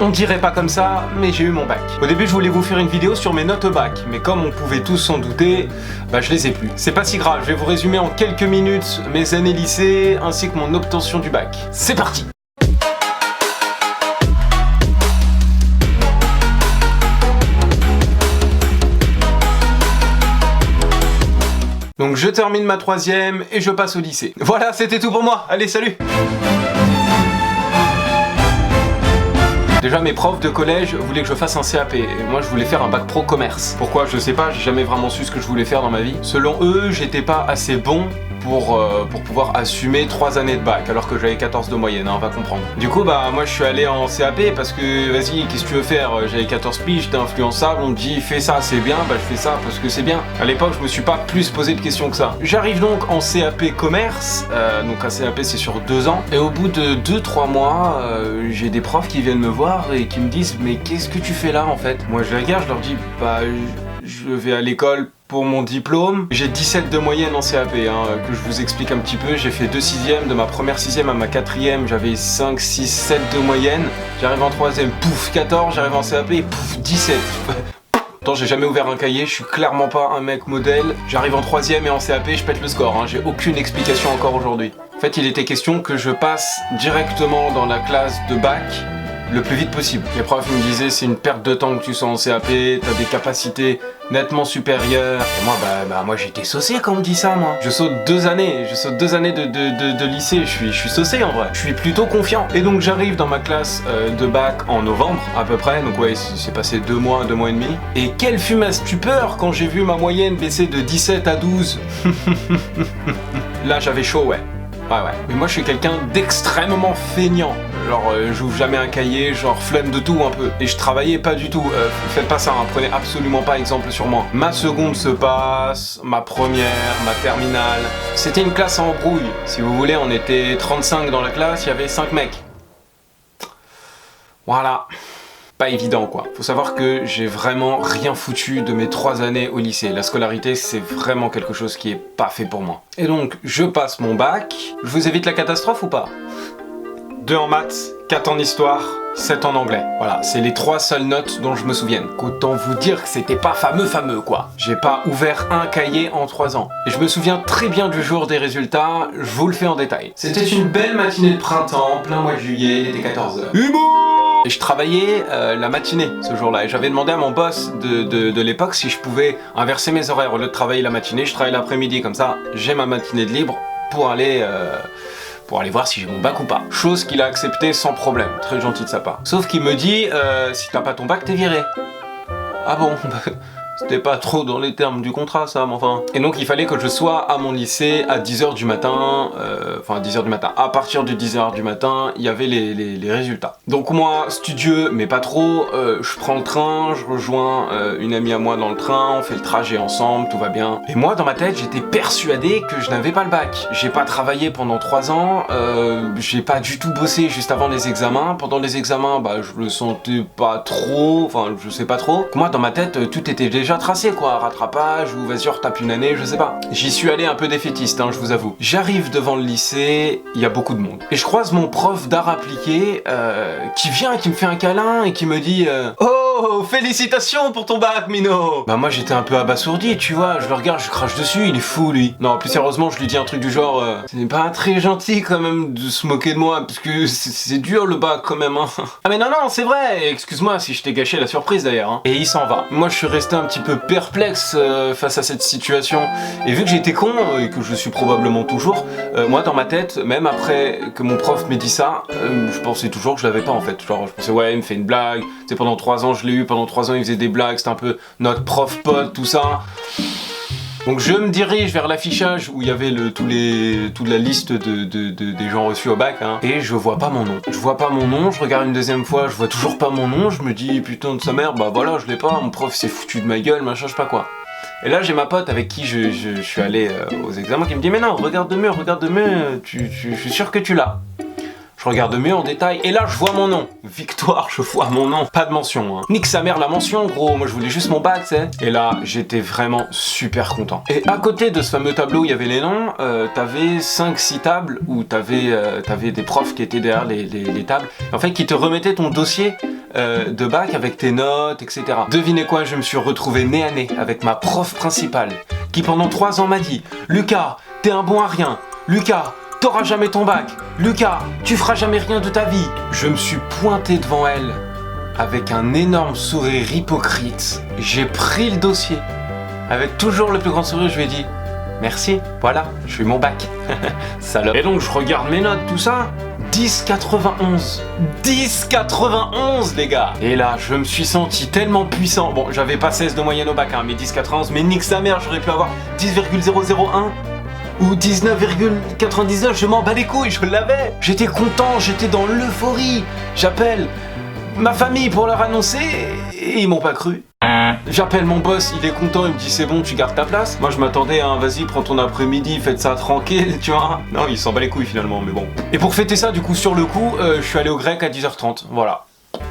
On dirait pas comme ça, mais j'ai eu mon bac. Au début, je voulais vous faire une vidéo sur mes notes au bac, mais comme on pouvait tous s'en douter, bah je les ai plus. C'est pas si grave, je vais vous résumer en quelques minutes mes années lycée, ainsi que mon obtention du bac. C'est parti! Donc je termine ma troisième et je passe au lycée. Voilà, c'était tout pour moi. Allez, salut! Déjà, mes profs de collège voulaient que je fasse un CAP et moi je voulais faire un bac pro commerce. Pourquoi? Je sais pas, j'ai jamais vraiment su ce que je voulais faire dans ma vie. Selon eux, j'étais pas assez bon pour pouvoir assumer 3 années de bac alors que j'avais 14 de moyenne, hein, on va comprendre. Du coup, bah moi je suis allé en CAP parce que vas-y, qu'est-ce que tu veux faire? J'avais 14 piges, j'étais influençable, on me dit fais ça, c'est bien, bah je fais ça parce que c'est bien. À l'époque, je me suis pas plus posé de questions que ça. J'arrive donc en CAP commerce, donc un CAP c'est sur 2 ans, et au bout de 2-3 mois, j'ai des profs qui viennent me voir et qui me disent mais qu'est-ce que tu fais là en fait? Moi je les regarde, je leur dis bah je vais à l'école pour mon diplôme. J'ai 17 de moyenne en CAP, que je vous explique un petit peu. J'ai fait 2 6e, de ma première 6e à ma 4e, j'avais 5, 6, 7 de moyenne. J'arrive en 3e, pouf, 14, j'arrive en CAP, pouf, 17. Attends, j'ai jamais ouvert un cahier, je suis clairement pas un mec modèle. J'arrive en 3e et en CAP, je pète le score, j'ai aucune explication encore aujourd'hui. En fait, il était question que je passe directement dans la classe de bac le plus vite possible. Les profs me disaient c'est une perte de temps que tu sois en CAP, t'as des capacités nettement supérieures. Et moi, moi j'étais saucé quand on me dit ça, moi. Je saute 2 années, de lycée, je suis saucé en vrai. Je suis plutôt confiant. Et donc j'arrive dans ma classe de bac en novembre à peu près, donc ouais, c'est passé 2 mois, 2 mois et demi. Et quelle fut ma stupeur quand j'ai vu ma moyenne baisser de 17 à 12. Là j'avais chaud, ouais. Ouais. Mais moi je suis quelqu'un d'extrêmement feignant. Genre j'ouvre jamais un cahier, genre flemme de tout un peu. Et je travaillais pas du tout. Faites pas ça, prenez absolument pas exemple sur moi. Ma seconde se passe, ma première, ma terminale. C'était une classe en embrouille. Si vous voulez, on était 35 dans la classe, il y avait 5 mecs. Voilà. Pas évident quoi. Faut savoir que j'ai vraiment rien foutu de mes 3 années au lycée. La scolarité, c'est vraiment quelque chose qui est pas fait pour moi. Et donc, je passe mon bac. Je vous évite la catastrophe ou pas? 2 en maths, 4 en histoire, 7 en anglais. Voilà, c'est les 3 seules notes dont je me souvienne. Autant vous dire que c'était pas fameux quoi. J'ai pas ouvert un cahier en 3 ans. Et je me souviens très bien du jour des résultats, je vous le fais en détail. C'était une belle matinée de printemps, plein mois de juillet, il était 14h. Et je travaillais la matinée ce jour-là et j'avais demandé à mon boss de l'époque si je pouvais inverser mes horaires. Au lieu de travailler la matinée, je travaille l'après-midi, comme ça j'ai ma matinée de libre pour aller voir si j'ai mon bac ou pas. Chose qu'il a accepté sans problème, très gentil de sa part. Sauf qu'il me dit si t'as pas ton bac, t'es viré. Ah bon? C'était pas trop dans les termes du contrat ça, mais enfin... Et donc il fallait que je sois à mon lycée à 10h du matin, à 10h du matin. À partir de 10h du matin, il y avait les résultats. Donc moi, studieux, mais pas trop, je prends le train, je rejoins une amie à moi dans le train, on fait le trajet ensemble, tout va bien. Et moi, dans ma tête, j'étais persuadé que je n'avais pas le bac. J'ai pas travaillé pendant 3 ans, j'ai pas du tout bossé juste avant les examens. Pendant les examens, je le sentais pas trop, je sais pas trop. Moi, dans ma tête, tout était déjà tracé quoi, rattrapage ou vas-y on retape une année, je sais pas. J'y suis allé un peu défaitiste, je vous avoue. J'arrive devant le lycée, il y a beaucoup de monde. Et je croise mon prof d'art appliqué qui vient et qui me fait un câlin et qui me dit oh, félicitations pour ton bac, Mino! Moi j'étais un peu abasourdi, tu vois, je le regarde, je crache dessus, il est fou lui. Non, plus sérieusement, je lui dis un truc du genre ce n'est pas très gentil quand même de se moquer de moi, parce que c'est dur le bac quand même, Ah mais non, c'est vrai, excuse-moi si je t'ai gâché la surprise d'ailleurs, Et il s'en va. Moi je suis resté un petit peu perplexe face à cette situation, et vu que j'étais con, et que je suis probablement toujours, moi dans ma tête, même après que mon prof m'ait dit ça, je pensais toujours que je l'avais pas en fait. Genre je pensais ouais, il me fait une blague, c'est pendant 3 ans je l'ai eu, pendant 3 ans il faisait des blagues, c'était un peu notre prof pote, tout ça. Donc je me dirige vers l'affichage où il y avait toute la liste des gens reçus au bac, et je vois pas mon nom. Je regarde une deuxième fois, je vois toujours pas mon nom, je me dis putain de sa mère, voilà je l'ai pas, mon prof s'est foutu de ma gueule, machin, je sais pas quoi. Et là j'ai ma pote avec qui je suis allé aux examens qui me dit mais non, regarde de mieux, je suis sûr que tu l'as. Je regarde mieux en détail, et là je vois mon nom. Victoire, je vois mon nom. Pas de mention, Nique sa mère la mention, gros. Moi je voulais juste mon bac, tu sais. Et là, j'étais vraiment super content. Et à côté de ce fameux tableau où il y avait les noms, t'avais 5-6 tables où t'avais des profs qui étaient derrière les tables. En fait, qui te remettaient ton dossier de bac avec tes notes, etc. Devinez quoi, je me suis retrouvé nez à nez avec ma prof principale qui pendant 3 ans m'a dit « Lucas, t'es un bon à rien. Lucas, t'auras jamais ton bac. Lucas, tu feras jamais rien de ta vie. » Je me suis pointé devant elle avec un énorme sourire hypocrite. J'ai pris le dossier. Avec toujours le plus grand sourire, je lui ai dit « Merci, voilà, je suis mon bac. » Salope. Et donc je regarde mes notes, tout ça. 10,91. 10,91 les gars. Et là, je me suis senti tellement puissant. Bon, j'avais pas 16 de moyenne au bac, hein, mais 10,91. Mais nique sa mère, j'aurais pu avoir 10,001 ou 19,99. Je m'en bats les couilles, je l'avais. J'étais content, j'étais dans l'euphorie. J'appelle ma famille pour leur annoncer et ils m'ont pas cru. J'appelle mon boss, il est content, il me dit c'est bon, tu gardes ta place. Moi je m'attendais à vas-y, prends ton après-midi, faites ça tranquille, tu vois. Non, il s'en bat les couilles finalement, mais bon. Et pour fêter ça, du coup, sur le coup, je suis allé au grec à 10h30, voilà.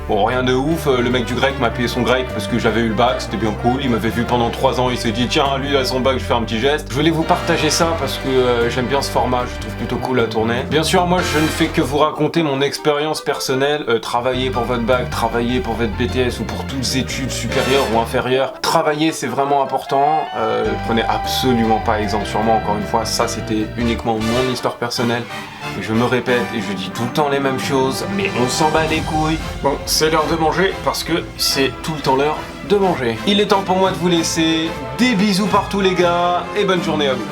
Bon, rien de ouf, le mec du grec m'a payé son grec parce que j'avais eu le bac, c'était bien cool, il m'avait vu pendant 3 ans, il s'est dit tiens, lui il a son bac, je vais faire un petit geste. Je voulais vous partager ça parce que j'aime bien ce format, je trouve plutôt cool à tourner. Bien sûr, moi je ne fais que vous raconter mon expérience personnelle, travailler pour votre bac, travailler pour votre BTS ou pour toutes études supérieures ou inférieures. Travailler c'est vraiment important, prenez absolument pas exemple sur moi, encore une fois, ça c'était uniquement mon histoire personnelle. Et je me répète et je dis tout le temps les mêmes choses, mais on s'en bat les couilles. Bon, c'est l'heure de manger parce que c'est tout le temps l'heure de manger. Il est temps pour moi de vous laisser. Des bisous partout les gars et bonne journée à vous.